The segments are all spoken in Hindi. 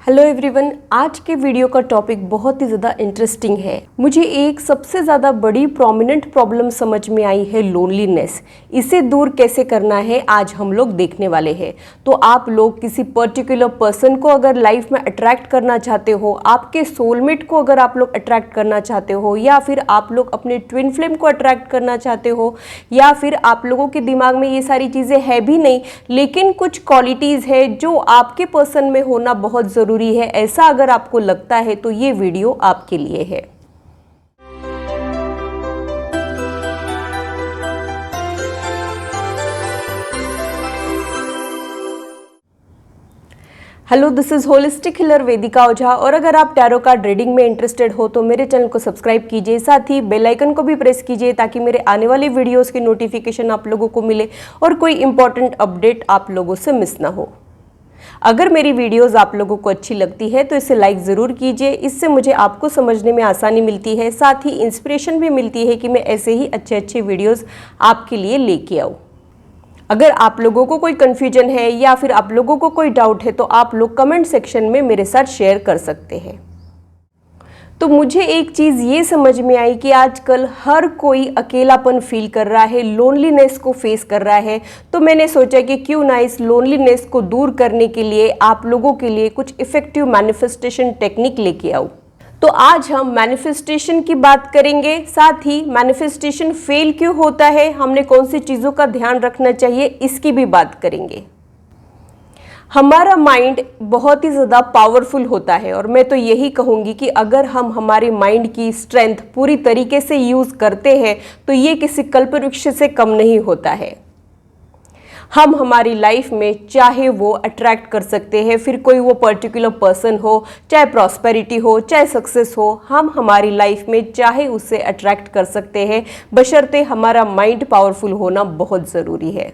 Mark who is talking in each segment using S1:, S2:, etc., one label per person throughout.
S1: हेलो एवरीवन, आज के वीडियो का टॉपिक बहुत ही ज़्यादा इंटरेस्टिंग है। मुझे एक सबसे ज़्यादा बड़ी प्रोमिनेंट प्रॉब्लम समझ में आई है, लोनलीनेस। इसे दूर कैसे करना है आज हम लोग देखने वाले हैं। तो आप लोग किसी पर्टिकुलर पर्सन को अगर लाइफ में अट्रैक्ट करना चाहते हो, आपके सोलमेट को अगर आप लोग अट्रैक्ट करना चाहते हो, या फिर आप लोग अपने ट्विन फ्लेम को अट्रैक्ट करना चाहते हो, या फिर आप लोगों के दिमाग में ये सारी चीज़ें है भी नहीं लेकिन कुछ क्वालिटीज़ है जो आपके पर्सन में होना बहुत ज़रूरी है, ऐसा अगर आपको लगता है तो ये वीडियो आपके लिए है। Hello, this is holistic healer Vedika Ojha. और अगर आप टैरो कार्ड रीडिंग में इंटरेस्टेड हो तो मेरे चैनल को सब्सक्राइब कीजिए, साथ ही बेल आइकन को भी प्रेस कीजिए ताकि मेरे आने वाली वीडियोस की नोटिफिकेशन आप लोगों को मिले और कोई इंपॉर्टेंट अपडेट आप लोगों से मिस ना हो। अगर मेरी वीडियोस आप लोगों को अच्छी लगती है तो इसे लाइक ज़रूर कीजिए। इससे मुझे आपको समझने में आसानी मिलती है, साथ ही इंस्पिरेशन भी मिलती है कि मैं ऐसे ही अच्छे वीडियोस आपके लिए लेके आऊँ। अगर आप लोगों को कोई कन्फ्यूजन है या फिर आप लोगों को कोई डाउट है तो आप लोग कमेंट सेक्शन में मेरे साथ शेयर कर सकते हैं। तो मुझे एक चीज़ ये समझ में आई कि आजकल हर कोई अकेलापन फील कर रहा है, लोनलीनेस को फेस कर रहा है। तो मैंने सोचा कि क्यों ना इस लोनलीनेस को दूर करने के लिए आप लोगों के लिए कुछ इफ़ेक्टिव मैनिफेस्टेशन टेक्निक लेके आऊँ। तो आज हम मैनिफेस्टेशन की बात करेंगे, साथ ही मैनिफेस्टेशन फेल क्यों होता है, हमने कौन सी चीज़ों का ध्यान रखना चाहिए, इसकी भी बात करेंगे। हमारा माइंड बहुत ही ज़्यादा पावरफुल होता है और मैं तो यही कहूँगी कि अगर हम हमारे माइंड की स्ट्रेंथ पूरी तरीके से यूज़ करते हैं तो ये किसी कल्पवृक्ष से कम नहीं होता है। हम हमारी लाइफ में चाहे वो अट्रैक्ट कर सकते हैं, फिर कोई वो पर्टिकुलर पर्सन हो, चाहे प्रॉस्पेरिटी हो, चाहे सक्सेस हो, हम हमारी लाइफ में चाहे उससे अट्रैक्ट कर सकते हैं, बशर्ते हमारा माइंड पावरफुल होना बहुत ज़रूरी है।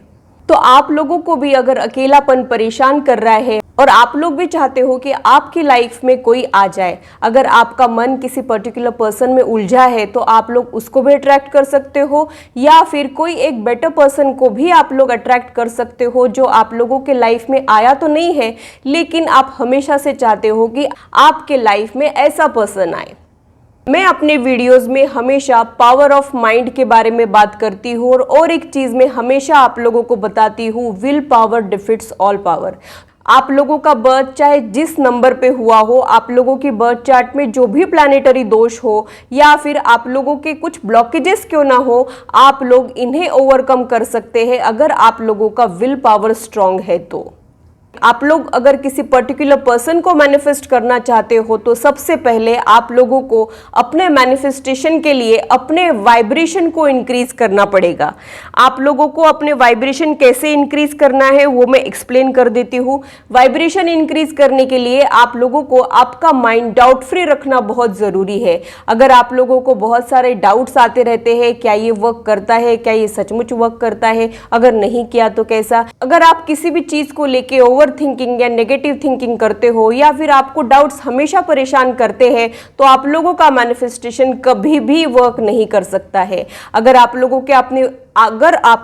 S1: तो आप लोगों को भी अगर अकेलापन परेशान कर रहा है और आप लोग भी चाहते हो कि आपकी लाइफ में कोई आ जाए, अगर आपका मन किसी पर्टिकुलर पर्सन में उलझा है तो आप लोग उसको भी अट्रैक्ट कर सकते हो, या फिर कोई एक बेटर पर्सन को भी आप लोग अट्रैक्ट कर सकते हो जो आप लोगों के लाइफ में आया तो नहीं है लेकिन आप हमेशा से चाहते हो कि आपके लाइफ में ऐसा पर्सन आए। मैं अपने वीडियोस में हमेशा पावर ऑफ माइंड के बारे में बात करती हूँ और एक चीज़ मैं हमेशा आप लोगों को बताती हूँ, will power defeats all power. आप लोगों का बर्थ चाहे जिस नंबर पे हुआ हो, आप लोगों की बर्थ चार्ट में जो भी प्लानेटरी दोष हो या फिर आप लोगों के कुछ ब्लॉकेजेस क्यों ना हो, आप लोग इन्हें ओवरकम कर सकते हैं अगर आप लोगों का विल पावर स्ट्रांग है। तो आप लोग अगर किसी पर्टिकुलर पर्सन को मैनिफेस्ट करना चाहते हो तो सबसे पहले आप लोगों को अपने मैनिफेस्टेशन के लिए अपने वाइब्रेशन को इंक्रीज करना पड़ेगा। आप लोगों को अपने वाइब्रेशन कैसे इंक्रीज करना है वो मैं एक्सप्लेन कर देती हूँ। वाइब्रेशन इंक्रीज करने के लिए आप लोगों को आपका माइंड डाउट फ्री रखना बहुत ज़रूरी है। अगर आप लोगों को बहुत सारे डाउट्स आते रहते हैं, क्या ये वर्क करता है, क्या ये सचमुच वर्क करता है, अगर नहीं किया तो कैसा, अगर आप किसी भी चीज़ को लेके ओवर थिंकिंग या नेगेटिव थिंकिंग करते हो या फिर आपको डाउट्स हमेशा परेशान करते हैं तो आप लोगों का मैनिफेस्टेशन कभी भी वर्क नहीं कर सकता है। अगर आप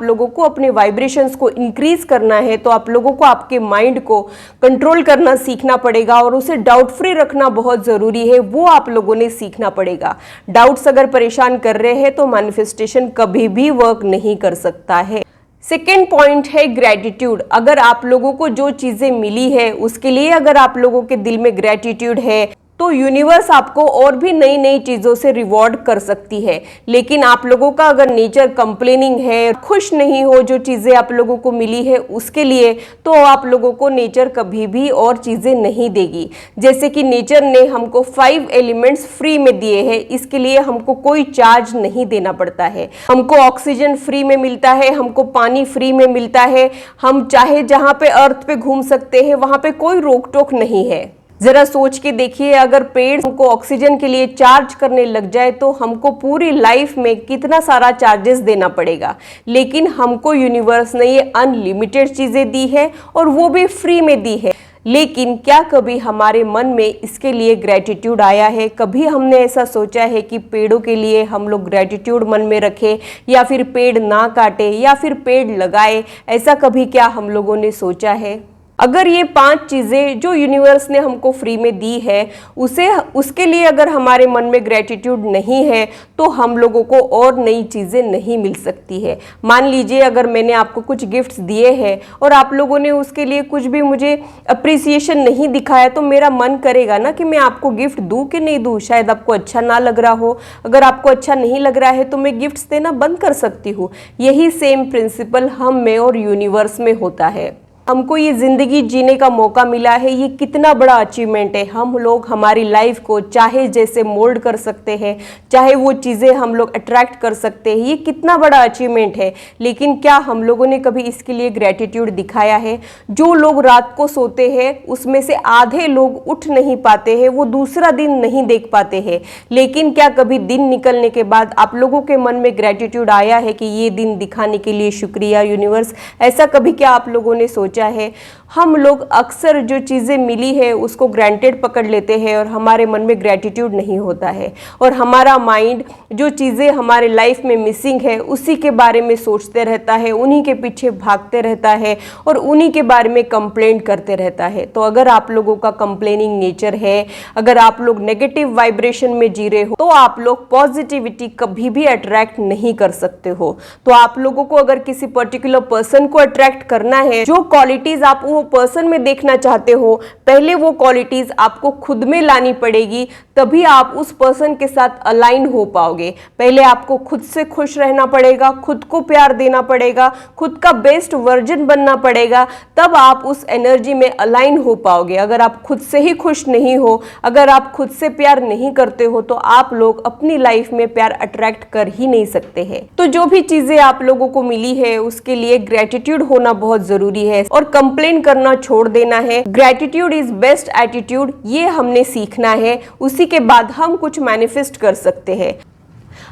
S1: लोगों को अपने वाइब्रेशंस को इंक्रीज करना है तो आप लोगों को आपके माइंड को कंट्रोल करना सीखना पड़ेगा और उसे डाउट फ्री रखना बहुत ज़रूरी है, वो आप लोगों ने सीखना पड़ेगा। डाउट्स अगर परेशान कर रहे हैं तो मैनिफेस्टेशन कभी भी वर्क नहीं कर सकता है। सेकेंड पॉइंट है ग्रैटिट्यूड। अगर आप लोगों को जो चीज़ें मिली है उसके लिए अगर आप लोगों के दिल में ग्रैटिट्यूड है तो यूनिवर्स आपको और भी नई नई चीज़ों से रिवॉर्ड कर सकती है। लेकिन आप लोगों का अगर नेचर कंप्लेनिंग है, खुश नहीं हो जो चीज़ें आप लोगों को मिली है उसके लिए, तो आप लोगों को नेचर कभी भी और चीज़ें नहीं देगी। जैसे कि नेचर ने हमको 5 एलिमेंट्स फ्री में दिए हैं, इसके लिए हमको कोई चार्ज नहीं देना पड़ता है। हमको ऑक्सीजन फ्री में मिलता है, हमको पानी फ्री में मिलता है, हम चाहे जहाँ पे अर्थ पे घूम सकते हैं, वहाँ पे कोई रोक टोक नहीं है। जरा सोच के देखिए, अगर पेड़ हमको ऑक्सीजन के लिए चार्ज करने लग जाए तो हमको पूरी लाइफ में कितना सारा चार्जेस देना पड़ेगा। लेकिन हमको यूनिवर्स ने ये अनलिमिटेड चीज़ें दी है और वो भी फ्री में दी है। लेकिन क्या कभी हमारे मन में इसके लिए ग्रैटिट्यूड आया है? कभी हमने ऐसा सोचा है कि पेड़ों के लिए हम लोग ग्रैटिट्यूड मन में रखें, या फिर पेड़ ना काटे, या फिर पेड़ लगाए? ऐसा कभी क्या हम लोगों ने सोचा है? अगर ये 5 चीज़ें जो यूनिवर्स ने हमको फ्री में दी है उसके लिए अगर हमारे मन में ग्रेटिट्यूड नहीं है तो हम लोगों को और नई चीज़ें नहीं मिल सकती है। मान लीजिए अगर मैंने आपको कुछ गिफ्ट्स दिए हैं और आप लोगों ने उसके लिए कुछ भी मुझे अप्रिसिएशन नहीं दिखाया तो मेरा मन करेगा ना कि मैं आपको गिफ्ट दूं कि नहीं दूं। शायद आपको अच्छा ना लग रहा हो, अगर आपको अच्छा नहीं लग रहा है तो मैं गिफ्ट्स देना बंद कर सकती हूँ। यही सेम प्रिंसिपल हम में और यूनिवर्स में होता है। हमको ये ज़िंदगी जीने का मौका मिला है, ये कितना बड़ा अचीवमेंट है। हम लोग हमारी लाइफ को चाहे जैसे मोल्ड कर सकते हैं, चाहे वो चीज़ें हम लोग अट्रैक्ट कर सकते हैं, ये कितना बड़ा अचीवमेंट है। लेकिन क्या हम लोगों ने कभी इसके लिए ग्रेटिट्यूड दिखाया है? जो लोग रात को सोते हैं उसमें से आधे लोग उठ नहीं पाते हैं, वो दूसरा दिन नहीं देख पाते हैं। लेकिन क्या कभी दिन निकलने के बाद आप लोगों के मन में ग्रेटिट्यूड आया है कि ये दिन दिखाने के लिए शुक्रिया यूनिवर्स? ऐसा कभी क्या आप लोगों ने सोचा है? हम लोग अक्सर जो चीज़ें मिली है उसको ग्रांटेड पकड़ लेते हैं और हमारे मन में ग्रेटिट्यूड नहीं होता है, और हमारा माइंड जो चीज़ें हमारे लाइफ में मिसिंग है उसी के बारे में सोचते रहता है, उन्हीं के पीछे भागते रहता है और उन्हीं के बारे में कंप्लेंट करते रहता है। तो अगर आप लोगों का कंप्लेनिंग नेचर है, अगर आप लोग नेगेटिव वाइब्रेशन में जी रहे हो तो आप लोग पॉजिटिविटी कभी भी अट्रैक्ट नहीं कर सकते हो। तो आप लोगों को अगर किसी पर्टिकुलर पर्सन को अट्रैक्ट करना है, जो क्वालिटीज आप वो पर्सन में देखना चाहते हो, पहले वो क्वालिटीज आपको खुद में लानी पड़ेगी, तभी आप उस पर्सन के साथ अलाइन हो पाओगे। पहले आपको खुद से खुश रहना पड़ेगा, खुद को प्यार देना पड़ेगा, खुद का बेस्ट वर्जन बनना पड़ेगा, तब आप उस एनर्जी में अलाइन हो पाओगे। अगर आप खुद से ही खुश नहीं हो, अगर आप खुद से प्यार नहीं करते हो तो आप लोग अपनी लाइफ में प्यार अट्रैक्ट कर ही नहीं सकते हैं। तो जो भी चीजें आप लोगों को मिली है उसके लिए ग्रेटिट्यूड होना बहुत जरूरी है और कंप्लेन करना छोड़ देना है। ग्रेटिट्यूड इज बेस्ट एटीट्यूड, ये हमने सीखना है, उसी के बाद हम कुछ मैनिफेस्ट कर सकते हैं।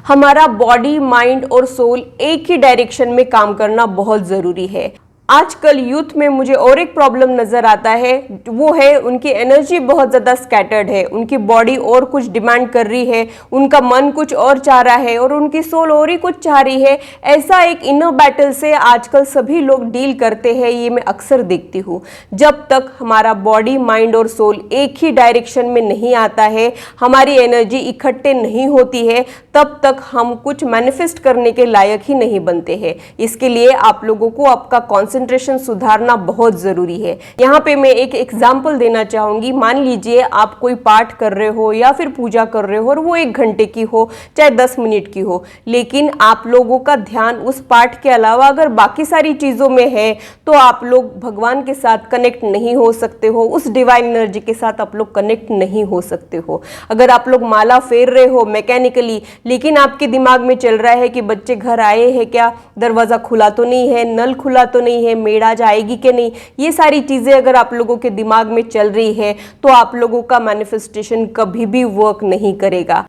S1: हमारा बॉडी, माइंड और सोल एक ही डायरेक्शन में काम करना बहुत जरूरी है। आजकल यूथ में मुझे और एक प्रॉब्लम नज़र आता है, वो है उनकी एनर्जी बहुत ज़्यादा स्कैटर्ड है, उनकी बॉडी और कुछ डिमांड कर रही है, उनका मन कुछ और चाह रहा है और उनकी सोल और ही कुछ चाह रही है। ऐसा एक इनर बैटल से आजकल सभी लोग डील करते हैं, ये मैं अक्सर देखती हूँ। जब तक हमारा बॉडी, माइंड और सोल एक ही डायरेक्शन में नहीं आता है, हमारी एनर्जी इकट्ठे नहीं होती है, तब तक हम कुछ मैनिफेस्ट करने के लायक ही नहीं बनते हैं। इसके लिए आप लोगों को आपका कंसंट्रेशन सुधारना बहुत जरूरी है। यहाँ पे मैं एक एग्जांपल देना चाहूंगी। मान लीजिए आप कोई पाठ कर रहे हो या फिर पूजा कर रहे हो और वो 1 घंटे की हो चाहे 10 मिनट की हो, लेकिन आप लोगों का ध्यान उस पाठ के अलावा अगर बाकी सारी चीजों में है तो आप लोग भगवान के साथ कनेक्ट नहीं हो सकते हो, उस डिवाइन एनर्जी के साथ आप लोग कनेक्ट नहीं हो सकते हो। अगर आप लोग माला फेर रहे हो मैकेनिकली, लेकिन आपके दिमाग में चल रहा है कि बच्चे घर आए हैं क्या, दरवाजा खुला तो नहीं है, नल खुला तो नहीं है, मेड आज आएगी कि नहीं, ये सारी चीजें अगर आप लोगों के दिमाग में चल रही है तो आप लोगों का मैनिफेस्टेशन कभी भी वर्क नहीं करेगा।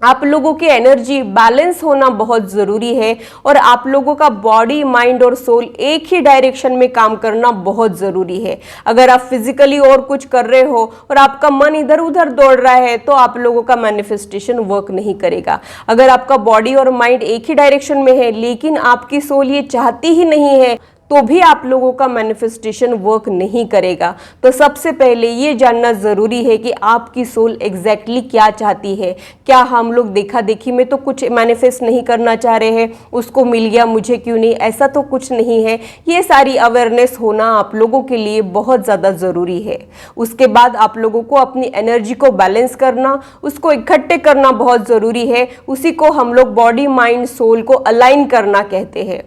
S1: आप लोगों की एनर्जी बैलेंस होना बहुत ज़रूरी है और आप लोगों का बॉडी, माइंड और सोल एक ही डायरेक्शन में काम करना बहुत ज़रूरी है। अगर आप फिजिकली और कुछ कर रहे हो और आपका मन इधर उधर दौड़ रहा है तो आप लोगों का मैनिफेस्टेशन वर्क नहीं करेगा। अगर आपका बॉडी और माइंड एक ही डायरेक्शन में है लेकिन आपकी सोल ये चाहती ही नहीं है तो भी आप लोगों का मैनिफेस्टेशन वर्क नहीं करेगा। तो सबसे पहले ये जानना ज़रूरी है कि आपकी सोल एग्जैक्टली क्या चाहती है। क्या हम लोग देखा देखी में तो कुछ मैनिफेस्ट नहीं करना चाह रहे हैं, उसको मिल गया मुझे क्यों नहीं, ऐसा तो कुछ नहीं है। ये सारी अवेयरनेस होना आप लोगों के लिए बहुत ज़्यादा ज़रूरी है। उसके बाद आप लोगों को अपनी एनर्जी को बैलेंस करना, उसको इकट्ठे करना बहुत ज़रूरी है। उसी को हम लोग बॉडी, माइंड, सोल को अलाइन करना कहते हैं।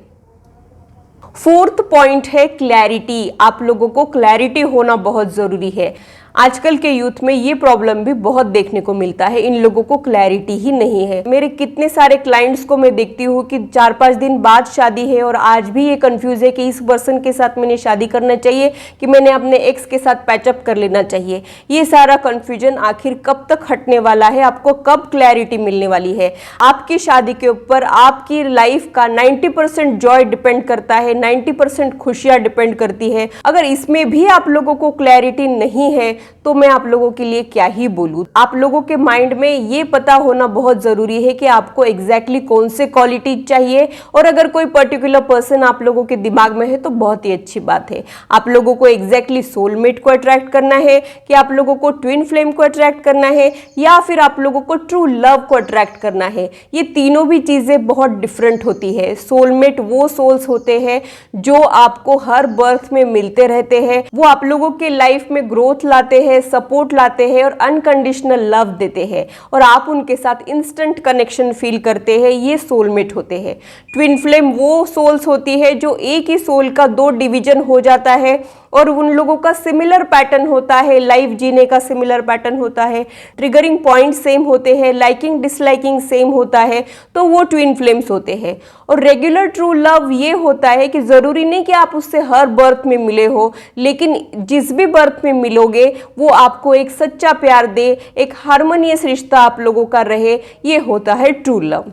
S1: 4th पॉइंट है क्लैरिटी। आप लोगों को क्लैरिटी होना बहुत ज़रूरी है। आजकल के यूथ में ये प्रॉब्लम भी बहुत देखने को मिलता है, इन लोगों को क्लैरिटी ही नहीं है। मेरे कितने सारे क्लाइंट्स को मैं देखती हूँ कि 4-5 दिन बाद शादी है और आज भी ये कंफ्यूज है कि इस पर्सन के साथ मैंने शादी करना चाहिए कि मैंने अपने एक्स के साथ पैचअप कर लेना चाहिए। ये सारा कंफ्यूजन आखिर कब तक हटने वाला है, आपको कब क्लैरिटी मिलने वाली है? आपकी शादी के ऊपर आपकी लाइफ का 90% जॉय डिपेंड करता है, 90% खुशियाँ डिपेंड करती है। अगर इसमें भी आप लोगों को क्लैरिटी नहीं है तो मैं आप लोगों के लिए क्या ही बोलूँ। आप लोगों के माइंड में ये पता होना बहुत ज़रूरी है कि आपको एग्जैक्टली कौन से क्वालिटी चाहिए, और अगर कोई पर्टिकुलर पर्सन आप लोगों के दिमाग में है तो बहुत ही अच्छी बात है। आप लोगों को एग्जैक्टली सोलमेट को अट्रैक्ट करना है, कि आप लोगों को ट्विन फ्लेम को अट्रैक्ट करना है, या फिर आप लोगों को ट्रू लव को अट्रैक्ट करना है। ये तीनों भी चीज़ें बहुत डिफरेंट होती है। सोलमेट वो सोल्स होते हैं जो आपको हर बर्थ में मिलते रहते हैं, वो आप लोगों के लाइफ में ग्रोथ लाते हैं, सपोर्ट लाते हैं और अनकंडीशनल लव देते हैं, और आप उनके साथ इंस्टेंट कनेक्शन फील करते हैं। ये सोलमेट होते हैं। ट्विन फ्लेम वो सोल्स होती है जो एक ही सोल का दो डिवीजन हो जाता है, और उन लोगों का सिमिलर पैटर्न होता है, लाइफ जीने का सिमिलर पैटर्न होता है, ट्रिगरिंग पॉइंट सेम होते हैं, लाइकिंग डिसलाइकिंग सेम होता है, तो वो ट्विन फ्लेम्स होते हैं। और रेगुलर ट्रू लव ये होता है कि ज़रूरी नहीं कि आप उससे हर बर्थ में मिले हो, लेकिन जिस भी बर्थ में मिलोगे वो आपको एक सच्चा प्यार दे, एक हार्मोनियस रिश्ता आप लोगों का रहे, ये होता है ट्रू लव।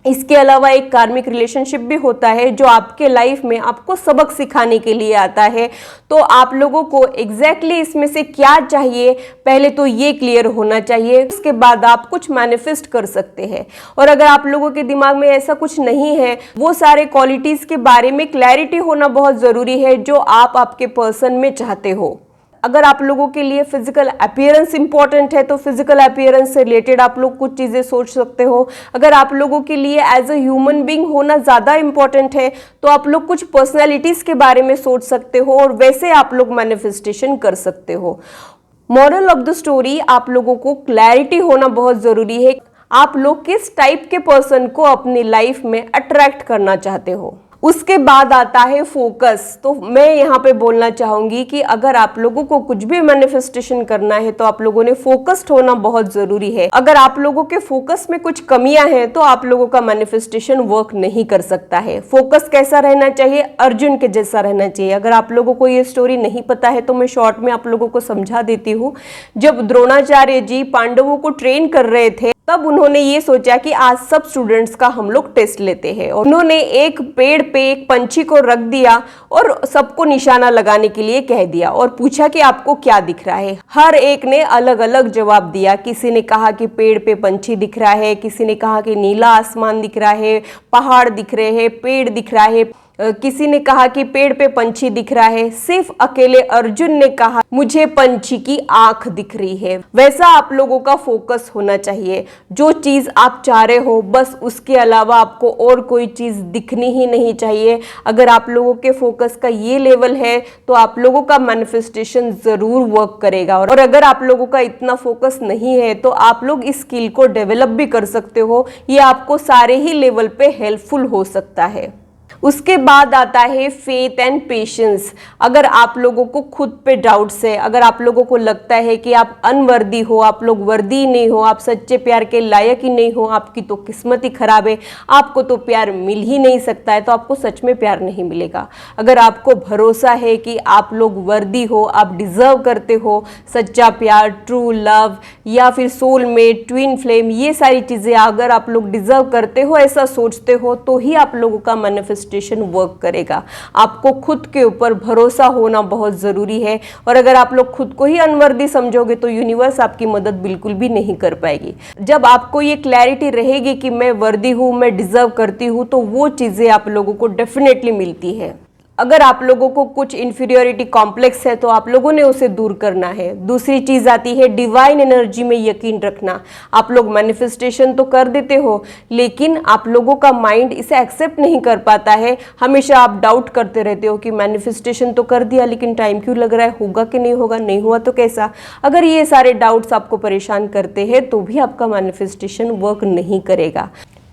S1: इसके अलावा एक कार्मिक रिलेशनशिप भी होता है जो आपके लाइफ में आपको सबक सिखाने के लिए आता है। तो आप लोगों को एग्जैक्टली इसमें से क्या चाहिए, पहले तो ये क्लियर होना चाहिए, उसके बाद आप कुछ मैनिफेस्ट कर सकते हैं। और अगर आप लोगों के दिमाग में ऐसा कुछ नहीं है, वो सारे क्वालिटीज़ के बारे में क्लैरिटी होना बहुत ज़रूरी है जो आप आपके पर्सन में चाहते हो। अगर आप लोगों के लिए फिजिकल अपीयरेंस इंपॉर्टेंट है तो फिजिकल अपीयरेंस से रिलेटेड आप लोग कुछ चीज़ें सोच सकते हो। अगर आप लोगों के लिए एज अ ह्यूमन बीइंग होना ज़्यादा इंपॉर्टेंट है तो आप लोग कुछ पर्सनैलिटीज़ के बारे में सोच सकते हो, और वैसे आप लोग मैनिफेस्टेशन कर सकते हो। मॉरल ऑफ द स्टोरी, आप लोगों को क्लैरिटी होना बहुत ज़रूरी है। आप लोग किस टाइप के पर्सन को अपनी लाइफ में अट्रैक्ट करना चाहते हो। उसके बाद आता है फोकस। तो मैं यहाँ पे बोलना चाहूँगी कि अगर आप लोगों को कुछ भी मैनिफेस्टेशन करना है तो आप लोगों ने फोकस्ड होना बहुत ज़रूरी है। अगर आप लोगों के फोकस में कुछ कमियां हैं तो आप लोगों का मैनिफेस्टेशन वर्क नहीं कर सकता है। फोकस कैसा रहना चाहिए? अर्जुन के जैसा रहना चाहिए। अगर आप लोगों को ये स्टोरी नहीं पता है तो मैं शॉर्ट में आप लोगों को समझा देती हूँ। जब द्रोणाचार्य जी पांडवों को ट्रेन कर रहे थे तब उन्होंने ये सोचा कि आज सब स्टूडेंट्स का हम लोग टेस्ट लेते हैं, और उन्होंने एक पेड़ पे एक पंछी को रख दिया और सबको निशाना लगाने के लिए कह दिया और पूछा कि आपको क्या दिख रहा है। हर एक ने अलग अलग जवाब दिया। किसी ने कहा कि पेड़ पे पंछी दिख रहा है, किसी ने कहा कि नीला आसमान दिख रहा है, पहाड़ दिख रहे हैं, पेड़ दिख रहा है, किसी ने कहा कि पेड़ पे पंछी दिख रहा है। सिर्फ अकेले अर्जुन ने कहा मुझे पंछी की आंख दिख रही है। वैसा आप लोगों का फोकस होना चाहिए। जो चीज आप चाह रहे हो बस उसके अलावा आपको और कोई चीज दिखनी ही नहीं चाहिए। अगर आप लोगों के फोकस का ये लेवल है तो आप लोगों का मैनिफेस्टेशन जरूर वर्क करेगा। और अगर आप लोगों का इतना फोकस नहीं है तो आप लोग इस स्किल को डेवलप भी कर सकते हो। ये आपको सारे ही लेवल पे हेल्पफुल हो सकता है। उसके बाद आता है फेथ एंड पेशेंस। अगर आप लोगों को खुद पे डाउट्स है, अगर आप लोगों को लगता है कि आप अनवर्दी हो, आप लोग वर्दी नहीं हो, आप सच्चे प्यार के लायक ही नहीं हो, आपकी तो किस्मत ही खराब है, आपको तो प्यार मिल ही नहीं सकता है, तो आपको सच में प्यार नहीं मिलेगा। अगर आपको भरोसा है कि आप लोग वर्दी हो, आप डिजर्व करते हो सच्चा प्यार, ट्रू लव या फिर सोलमेट, ट्विन फ्लेम, ये सारी चीज़ें अगर आप लोग डिजर्व करते हो, ऐसा सोचते हो, तो ही आप लोगों का मैनिफेस्टेशन वर्क करेगा। आपको खुद के ऊपर भरोसा होना बहुत जरूरी है। और अगर आप लोग खुद को ही अनवर्दी समझोगे तो यूनिवर्स आपकी मदद बिल्कुल भी नहीं कर पाएगी। जब आपको ये क्लैरिटी रहेगी कि मैं वर्दी हूं, मैं डिजर्व करती हूं, तो वो चीजें आप लोगों को डेफिनेटली मिलती है। अगर आप लोगों को कुछ इन्फीरियोरिटी कॉम्प्लेक्स है तो आप लोगों ने उसे दूर करना है। दूसरी चीज़ आती है डिवाइन एनर्जी में यकीन रखना। आप लोग मैनिफेस्टेशन तो कर देते हो लेकिन आप लोगों का माइंड इसे एक्सेप्ट नहीं कर पाता है। हमेशा आप डाउट करते रहते हो कि मैनिफेस्टेशन तो कर दिया लेकिन टाइम क्यों लग रहा है, होगा कि नहीं होगा, नहीं हुआ तो कैसा। अगर ये सारे डाउट्स आपको परेशान करते हैं तो भी आपका मैनिफेस्टेशन वर्क नहीं करेगा।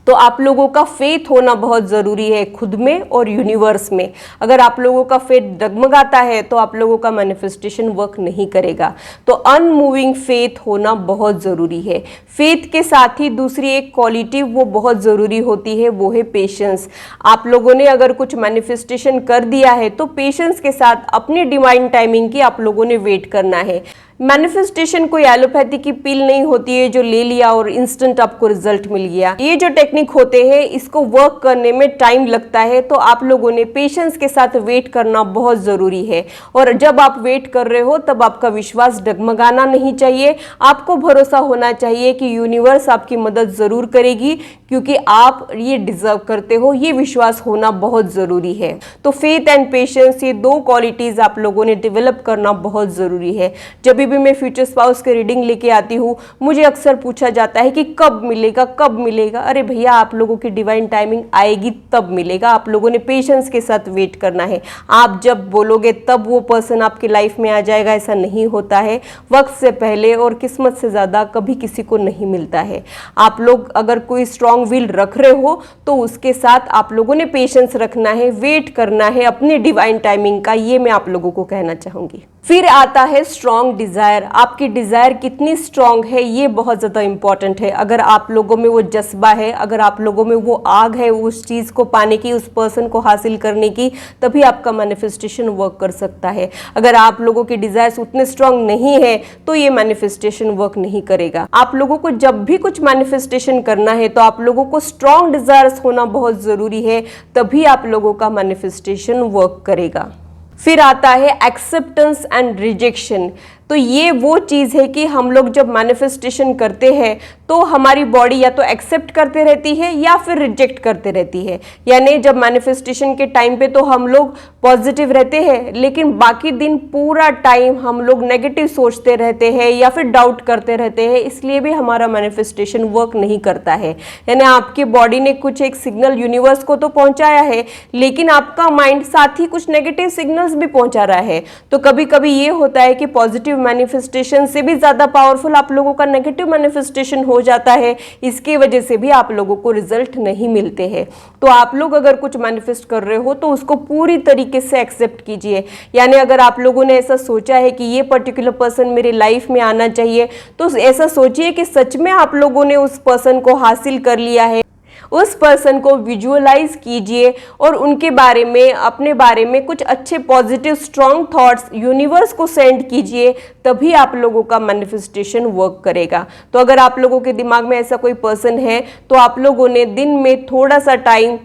S1: तो आप लोगों का फेथ होना बहुत ज़रूरी है खुद में और यूनिवर्स में। अगर आप लोगों का फेथ डगमगाता है तो आप लोगों का मैनिफेस्टेशन वर्क नहीं करेगा। तो अनमूविंग फेथ होना बहुत ज़रूरी है। फेथ के साथ ही दूसरी एक क्वालिटी वो बहुत ज़रूरी होती है, वो है पेशेंस। आप लोगों ने अगर कुछ मैनिफेस्टेशन कर दिया है तो पेशेंस के साथ अपनी डिवाइन टाइमिंग की आप लोगों ने वेट करना है। मैनिफेस्टेशन कोई एलोपैथी की पिल नहीं होती है जो ले लिया और इंस्टेंट आपको रिजल्ट मिल गया। ये जो टेक्निक होते हैं इसको वर्क करने में टाइम लगता है, तो आप लोगों ने पेशेंस के साथ वेट करना बहुत जरूरी है। और जब आप वेट कर रहे हो तब आपका विश्वास डगमगाना नहीं चाहिए। आपको भरोसा होना चाहिए कि यूनिवर्स आपकी मदद जरूर करेगी, क्योंकि आप ये डिजर्व करते हो। ये विश्वास होना बहुत जरूरी है। तो फेथ एंड पेशेंस, ये दो क्वालिटीज आप लोगों ने डेवलप करना बहुत जरूरी है। जब भी मैं फ्यूचर स्पाउस की रीडिंग लेके आती हूँ, मुझे अक्सर पूछा जाता है कि कब मिलेगा, कब मिलेगा। अरे भैया, आप लोगों की डिवाइन टाइमिंग आएगी तब मिलेगा। आप लोगों ने पेशेंस के साथ वेट करना है। आप जब बोलोगे तब वो पर्सन आपकी लाइफ में आ जाएगा, ऐसा नहीं होता है। वक्त से पहले और किस्मत से ज्यादा कभी किसी को नहीं मिलता है। आप लोग अगर कोई स्ट्रॉन्ग विल रख रहे हो तो उसके साथ आप लोगों ने पेशेंस रखना है, वेट करना है अपनी डिवाइन टाइमिंग का। ये मैं आप लोगों को कहना चाहूंगी। फिर आता है स्ट्रॉन्ग डिजायर। आपकी डिजायर कितनी स्ट्रॉन्ग है ये बहुत ज्यादा इंपॉर्टेंट है। अगर आप लोगों में वो जज्बा है, अगर आप लोगों में वो आग है उस चीज को पाने की, उस पर्सन को हासिल करने की, तभी आपका मैनिफेस्टेशन वर्क कर सकता है। अगर आप लोगों की डिजायर्स उतने स्ट्रॉन्ग नहीं है तो ये मैनिफेस्टेशन वर्क नहीं करेगा। आप लोगों को जब भी कुछ मैनिफेस्टेशन करना है तो आप लोगों को स्ट्रॉन्ग डिजायर्स होना बहुत जरूरी है, तभी आप लोगों का मैनिफेस्टेशन वर्क करेगा। फिर आता है एक्सेप्टेंस एंड रिजेक्शन। तो ये वो चीज़ है कि हम लोग जब मैनिफेस्टेशन करते हैं तो हमारी बॉडी या तो एक्सेप्ट करते रहती है या फिर रिजेक्ट करते रहती है। यानी जब मैनिफेस्टेशन के टाइम पे तो हम लोग पॉजिटिव रहते हैं, लेकिन बाकी दिन पूरा टाइम हम लोग नेगेटिव सोचते रहते हैं या फिर डाउट करते रहते हैं। इसलिए भी हमारा मैनिफेस्टेशन वर्क नहीं करता है। यानी आपकी बॉडी ने कुछ एक सिग्नल यूनिवर्स को तो पहुंचाया है, लेकिन आपका माइंड साथ ही कुछ नेगेटिव सिग्नल्स भी पहुंचा रहा है। तो कभी कभी ये होता है कि पॉजिटिव मैनिफेस्टेशन से भी ज्यादा पावरफुल आप लोगों का नेगेटिव मैनिफेस्टेशन हो जाता है। इसकी वजह से भी आप लोगों को रिजल्ट नहीं मिलते हैं। तो आप लोग अगर कुछ मैनिफेस्ट कर रहे हो तो उसको पूरी तरीके से एक्सेप्ट कीजिए। यानी अगर आप लोगों ने ऐसा सोचा है कि ये पर्टिकुलर पर्सन मेरे लाइफ में आना चाहिए, तो ऐसा सोचिए कि सच में आप लोगों ने उस पर्सन को हासिल कर लिया है। उस पर्सन को विजुअलाइज कीजिए और उनके बारे में, अपने बारे में कुछ अच्छे पॉजिटिव स्ट्रॉन्ग थॉट्स यूनिवर्स को सेंड कीजिए, तभी आप लोगों का मैनिफेस्टेशन वर्क करेगा। तो अगर आप लोगों के दिमाग में ऐसा कोई पर्सन है तो आप लोगों ने दिन में थोड़ा सा टाइम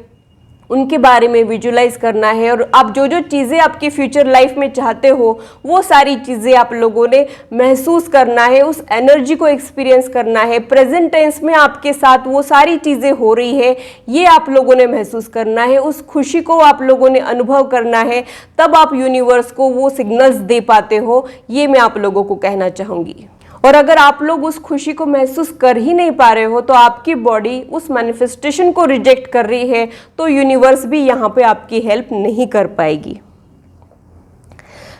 S1: उनके बारे में विजुअलाइज करना है, और आप जो जो चीज़ें आपकी फ्यूचर लाइफ में चाहते हो वो सारी चीज़ें आप लोगों ने महसूस करना है, उस एनर्जी को एक्सपीरियंस करना है। प्रेजेंट टेंस में आपके साथ वो सारी चीज़ें हो रही है, ये आप लोगों ने महसूस करना है, उस खुशी को आप लोगों ने अनुभव करना है, तब आप यूनिवर्स को वो सिग्नल्स दे पाते हो। ये मैं आप लोगों को कहना चाहूँगी। और अगर आप लोग उस खुशी को महसूस कर ही नहीं पा रहे हो तो आपकी बॉडी उस मैनिफेस्टेशन को रिजेक्ट कर रही है, तो यूनिवर्स भी यहाँ पे आपकी हेल्प नहीं कर पाएगी।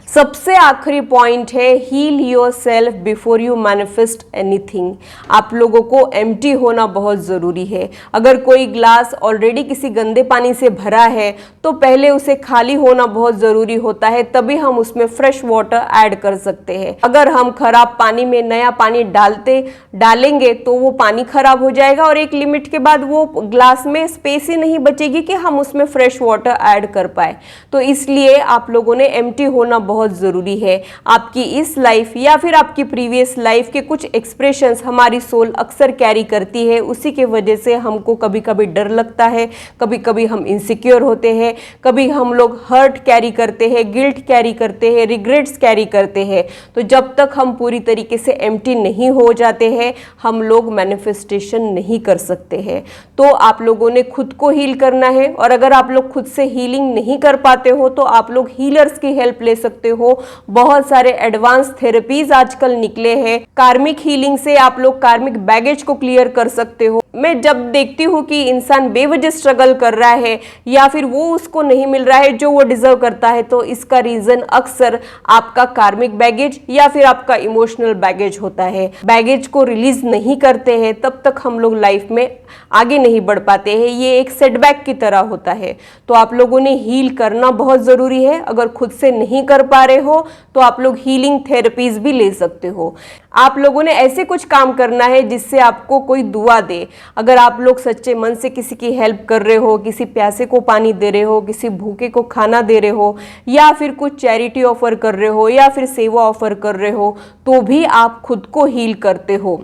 S1: सबसे आखिरी पॉइंट है heal your self before you manifest anything. आप लोगों को एम्प्टी होना बहुत ज़रूरी है। अगर कोई ग्लास ऑलरेडी किसी गंदे पानी से भरा है तो पहले उसे खाली होना बहुत ज़रूरी होता है, तभी हम उसमें फ्रेश वाटर ऐड कर सकते हैं। अगर हम खराब पानी में नया पानी डालेंगे तो वो पानी खराब हो जाएगा और एक लिमिट के बाद वो ग्लास में स्पेस ही नहीं बचेगी कि हम उसमें फ्रेश वाटर ऐड कर पाए। तो इसलिए आप लोगों ने एम्प्टी होना बहुत जरूरी है। आपकी इस लाइफ या फिर आपकी प्रीवियस लाइफ के कुछ एक्सप्रेशंस हमारी सोल अक्सर कैरी करती है। उसी के वजह से हमको कभी कभी डर लगता है, कभी कभी हम इनसिक्योर होते हैं, कभी हम लोग हर्ट कैरी करते हैं, गिल्ट कैरी करते हैं, रिग्रेट्स कैरी करते हैं। तो जब तक हम पूरी तरीके से एम्प्टी नहीं हो जाते हैं हम लोग मैनिफेस्टेशन नहीं कर सकते हैं। तो आप लोगों ने खुद को हील करना है, और अगर आप लोग खुद से हीलिंग नहीं कर पाते हो तो आप लोग हीलर्स की हेल्प ले सकते हो। बहुत सारे एडवांस थेरेपीज आजकल निकले हैं। कार्मिक हीलिंग से आप लोग कार्मिक बैगेज को क्लियर कर सकते हो। मैं जब देखती हूँ कि इंसान बेवजह स्ट्रगल कर रहा है या फिर वो उसको नहीं मिल रहा है जो वो डिजर्व करता है, तो इसका रीजन अक्सर आपका कार्मिक बैगेज या फिर आपका इमोशनल बैगेज होता है। बैगेज को रिलीज नहीं करते हैं तब तक हम लोग लाइफ में आगे नहीं बढ़ पाते हैं। ये एक सेटबैक की तरह होता है। तो आप लोगों ने हील करना बहुत जरूरी है। अगर खुद से नहीं कर पा पा रहे हो तो आप लोग हीलिंग थेरेपीज भी ले सकते हो। आप लोगों ने ऐसे कुछ काम करना है जिससे आपको कोई दुआ दे। अगर आप लोग सच्चे मन से किसी की हेल्प कर रहे हो, किसी प्यासे को पानी दे रहे हो, किसी भूखे को खाना दे रहे हो, या फिर कुछ चैरिटी ऑफर कर रहे हो, या फिर सेवा ऑफर कर रहे हो, तो भी आप खुद को हील करते हो।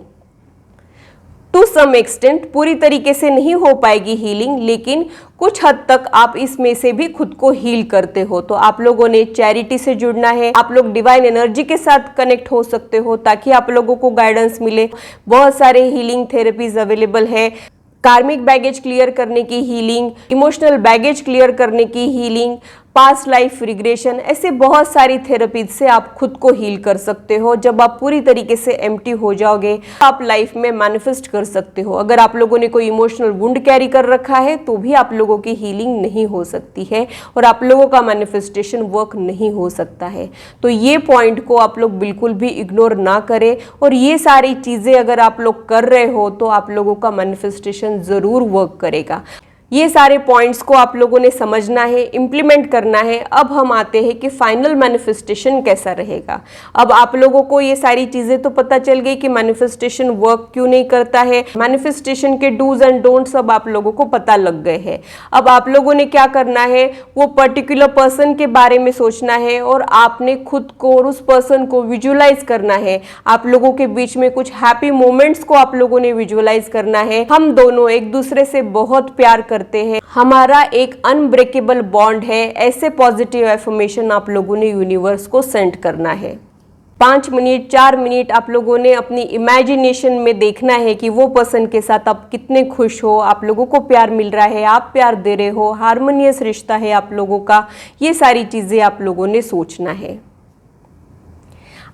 S1: टू सम एक्सटेंट, पूरी तरीके से नहीं हो पाएगी हीलिंग, लेकिन कुछ हद तक आप इसमें से भी खुद को हील करते हो। तो आप लोगों ने चैरिटी से जुड़ना है, आप लोग डिवाइन एनर्जी के साथ कनेक्ट हो सकते हो ताकि आप लोगों को गाइडेंस मिले। बहुत सारे हीलिंग थेरेपीज अवेलेबल है। कार्मिक बैगेज क्लियर करने की हीलिंग, इमोशनल बैगेज क्लियर करने की हीलिंग, पास्ट लाइफ रिग्रेशन, ऐसे बहुत सारी थेरेपीज से आप खुद को हील कर सकते हो। जब आप पूरी तरीके से एम्प्टी हो जाओगे आप लाइफ में मैनिफेस्ट कर सकते हो। अगर आप लोगों ने कोई इमोशनल वुंड कैरी कर रखा है तो भी आप लोगों की हीलिंग नहीं हो सकती है और आप लोगों का मैनिफेस्टेशन वर्क नहीं हो सकता है। तो ये पॉइंट को आप लोग बिल्कुल भी इग्नोर ना करें और ये सारी चीज़ें अगर आप लोग कर रहे हो तो आप लोगों का मैनिफेस्टेशन ज़रूर वर्क करेगा। ये सारे पॉइंट्स को आप लोगों ने समझना है, इम्प्लीमेंट करना है। अब हम आते हैं कि फाइनल मैनिफेस्टेशन कैसा रहेगा। अब आप लोगों को ये सारी चीज़ें तो पता चल गई कि मैनिफेस्टेशन वर्क क्यों नहीं करता है। मैनिफेस्टेशन के डूज एंड डोंट्स अब आप लोगों को पता लग गए हैं। अब आप लोगों ने क्या करना है, वो पर्टिकुलर पर्सन के बारे में सोचना है और आपने खुद को और उस पर्सन को विजुअलाइज करना है। आप लोगों के बीच में कुछ हैप्पी मोमेंट्स को आप लोगों ने विजुअलाइज करना है। हम दोनों एक दूसरे से बहुत प्यार करते हैं, हमारा एक अनब्रेकेबल बॉन्ड है। ऐसे पॉजिटिव एफर्मेशन आप लोगों ने यूनिवर्स को सेंड करना है। 5 मिनट 4 मिनट आप लोगों ने अपनी इमेजिनेशन में देखना है कि वो पर्सन के साथ आप कितने खुश हो, आप लोगों को प्यार मिल रहा है, आप प्यार दे रहे हो, हार्मोनियस रिश्ता है आप लोगों का। ये सारी चीजें आप लोगों ने सोचना है।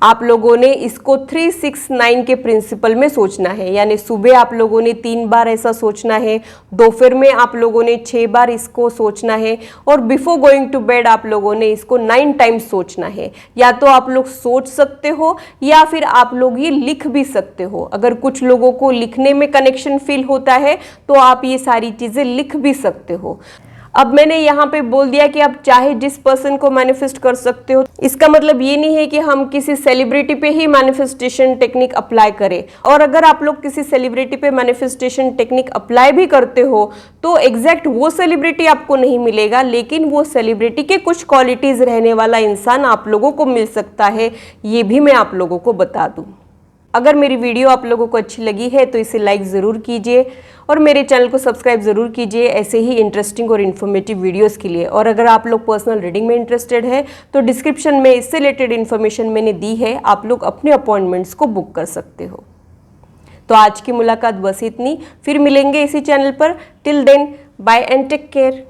S1: आप लोगों ने इसको 369 के प्रिंसिपल में सोचना है, यानी सुबह आप लोगों ने 3 बार ऐसा सोचना है, दोपहर में आप लोगों ने 6 बार इसको सोचना है और बिफोर गोइंग टू बेड आप लोगों ने इसको 9 टाइम्स सोचना है। या तो आप लोग सोच सकते हो या फिर आप लोग ये लिख भी सकते हो। अगर कुछ लोगों को लिखने में कनेक्शन फील होता है तो आप ये सारी चीज़ें लिख भी सकते हो। अब मैंने यहाँ पे बोल दिया कि आप चाहे जिस पर्सन को मैनिफेस्ट कर सकते हो। इसका मतलब ये नहीं है कि हम किसी सेलिब्रिटी पे ही मैनिफेस्टेशन टेक्निक अप्लाई करें। और अगर आप लोग किसी सेलिब्रिटी पे मैनिफेस्टेशन टेक्निक अप्लाई भी करते हो तो एग्जैक्ट वो सेलिब्रिटी आपको नहीं मिलेगा, लेकिन वो सेलिब्रिटी के कुछ क्वालिटीज रहने वाला इंसान आप लोगों को मिल सकता है। ये भी मैं आप लोगों को बता दूं। अगर मेरी वीडियो आप लोगों को अच्छी लगी है तो इसे लाइक ज़रूर कीजिए और मेरे चैनल को सब्सक्राइब ज़रूर कीजिए ऐसे ही इंटरेस्टिंग और इन्फॉर्मेटिव वीडियोस के लिए। और अगर आप लोग पर्सनल रीडिंग में इंटरेस्टेड है तो डिस्क्रिप्शन में इससे रिलेटेड इन्फॉर्मेशन मैंने दी है, आप लोग अपने अपॉइंटमेंट्स को बुक कर सकते हो। तो आज की मुलाकात बस इतनी, फिर मिलेंगे इसी चैनल पर। Till then bye and take care.